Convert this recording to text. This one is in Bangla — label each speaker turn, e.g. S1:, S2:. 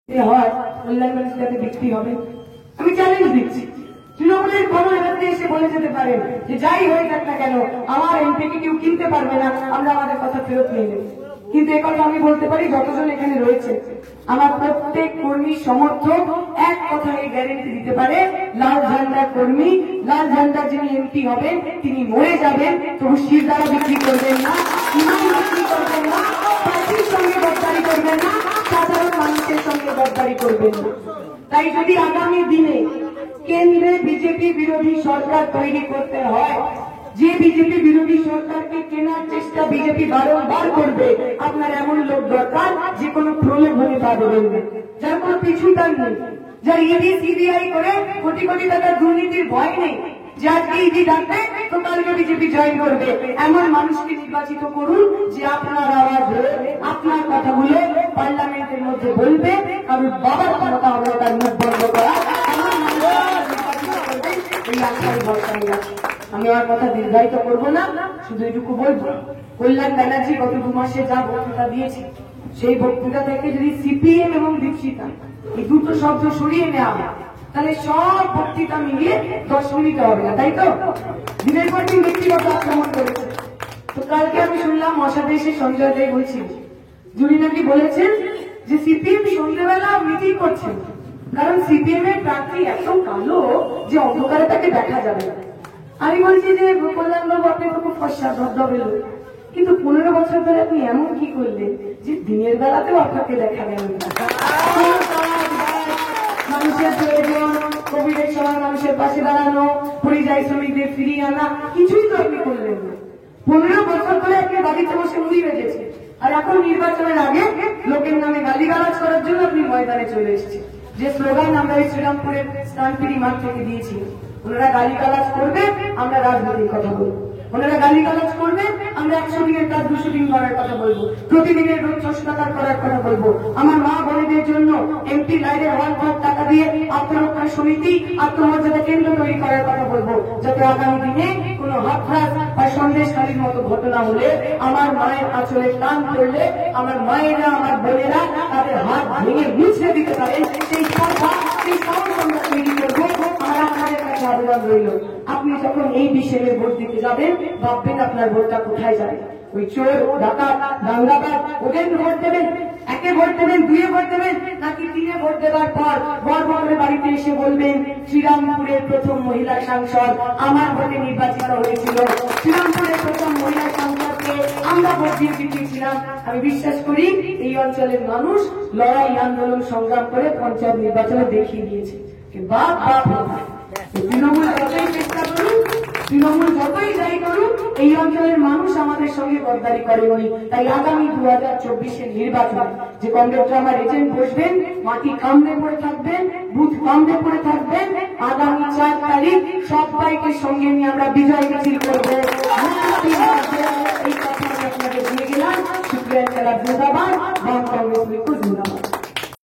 S1: হয় কল্যাণ মানুষের সাথে বিক্রি হবে। আমি চ্যালেঞ্জ দিচ্ছি, তৃণমূলের কোনো এলাকাতে এসে বলে যেতে পারেন যে যাই হয়ে যাক না কেন আমার এমপিকে কেউ কিনতে পারবে না, আমরা আমাদের কথা ফেরত নিয়ে নেব। কিন্তু একথা আমি বলতে পারি যতজন এখানে রয়েছে আমার প্রত্যেক কর্মী সমর্থক এক কথায় গ্যারেন্টি দিতে পারে, লাল ঝান্ডা কর্মী, লাল ঝান্ডা যিনি এমপি হবেন তিনি মরে যাবেন, তবু শিরদারা বিক্রি করবেন না, ইমান বিক্রি করবেন না, পার্টির সঙ্গে গদ্দারি করবেন না, সাধারণ মানুষের সঙ্গে গদ্দারি করবেন না। তাই যদি আগামী দিনে কেন্দ্রে বিজেপি বিরোধী সরকার তৈরি করতে হয়, যে বিজেপি বিরোধী সরকারকে কেনার চেষ্টা বিজেপি বারংবার করবে, আপনার এমন লোক দরকার যে কোনো প্রলোভনে পা দেবেন না, যার কোনো পিছুটান নেই, যার ইডি সিবিআই করে কোটি কোটি টাকার দুর্নীতির ভয় নেই, যে আজকে ইডি ডাকবে তো কালকে বিজেপি জয়েন করবে, এমন মানুষকে নির্বাচিত করুন যে আপনার আওয়াজ হয়ে আপনার কথাগুলো পার্লামেন্টের মধ্যে বলবে, কারণ বাবার ক্ষমতা হবে তার মুখ বন্ধ করা, এমন নির্বাচিত করবে, এই আশায় ভরসায় আছে। আমি আমার কথা দীর্ঘায়িত করবো না, শুধু এটুকু বলবো, কল্যাণ ব্যানার্জি গত 2 মাসে যা বক্তৃতা দিয়েছে সেই বক্তৃতা থেকে যদি সিপিএম এবং দীপশিতা এই দুটো শব্দ সরিয়ে নেওয়া হয় তাহলে সব বক্তৃতা মিলিয়ে 10 মিনিট হবে না, তাই তো? দিনের পর দিন ব্যক্তিগত আক্রমণ করেছে। তো কালকে আমি শুনলাম অসাদেশে সঞ্জয় দেব বলছিল, জুরি নাকি বলেছেন যে সিপিএম সন্ধ্যেবেলা মিটিং করছেন, কারণ সিপিএম এর প্রার্থী এত কালো যে অন্ধকারে তাকে দেখা যাবে না। আমি বলছি যে কল্যাণবাবু আপনি তো খুব ফর্সা ধবধবে লোক, কিন্তু 15 বছর ধরে আপনি এমন কি করলেন যে দিনের বেলাতেও আপনাকে দেখা গেল না? মানুষের প্রয়োজন, কোভিডের সময় মানুষের পাশে দাঁড়ানো, পরিযায়ী শ্রমিকদের ফিরিয়ে আনা, কিছুই তো আপনি করলেন না। 15 বছর ধরে আপনি বাড়িতে বসে মুড়ি বেজেছে, আর এখন নির্বাচনের আগে লোকের নামে গালিগালাজ করার জন্য আপনি ময়দানে চলে এসেছেন। যে স্লোগান আমরা এই শ্রীরামপুরের স্থানপিরি মাঠ থেকে দিয়েছি, ওনারা গালিগালাজ করবে, আমরা রাজনীতির কথা বলবো, ওনারা গালিগালাজ করবে, আমরা 100 দিনের কাজ 200 দিন করার কথা বলবো, প্রতিদিনের রোজ 600 টাকা করার কথা বলবো, আমার মা বোনেদের জন্য এমপি লাইনের 1/3 টাকা দিয়ে আত্মরক্ষা সমিতি, আত্মমর্যাদা কেন্দ্র তৈরি করার কথা বলবো, যাতে আগামী দিনে কোন হাতরাস বা সন্দেশকারীর মতো ঘটনা হলে, আমার মায়ের আঁচলে টান পড়লে আমার মায়েরা, আমার বোনেরা তাদের হাত ভেঙে মুছে দিতে পারে, সেই সরকার, সেই সাহস আমরা তৈরি করবো। আর আপনাদের কাছে আবেদন রইল, আপনি যখন এই বিষয়ে ভোট দিতে যাবেন ভাববেন আপনার ভোটটা কোথায় যাবে। ওই চোর, ডাকাত, দাঙ্গাবাজ ওদের ভোট দেবেন, 1-এ ভোট দেবেন, 2-এ ভোট দেবেন, নাকি 3-এ ভোট দেওয়ার পর বড় বাড়িতে এসে বলবেন শ্রীরামপুরের প্রথম মহিলা সাংসদ আমার ভোটে নির্বাচিত হয়েছিল, শ্রীরামপুরের প্রথম মহিলা সাংসদকে আমরা ভোট দিয়ে জিতিয়েছিলাম। আমি বিশ্বাস করি এই অঞ্চলের মানুষ লড়াই, আন্দোলন, সংগ্রাম করে পঞ্চায়েত নির্বাচনে দেখিয়ে দিয়েছে। তৃণমূল যতই চেষ্টা করুন, তৃণমূল যতই যাই করুন, এই অঞ্চলের মানুষ আমাদের সঙ্গে গদ্দারি করেনি। তাই আগামী 2024-এর নির্বাচনে যে কংগ্রেসরা আমার এজেন্ট বসবেন, মাটি কামড়ে পড়ে থাকবেন, বুথ কামড়ে পড়ে থাকবেন, আগামী 4 তারিখ সবাইকে সঙ্গে নিয়ে আমরা বিজয় মিছিল করব।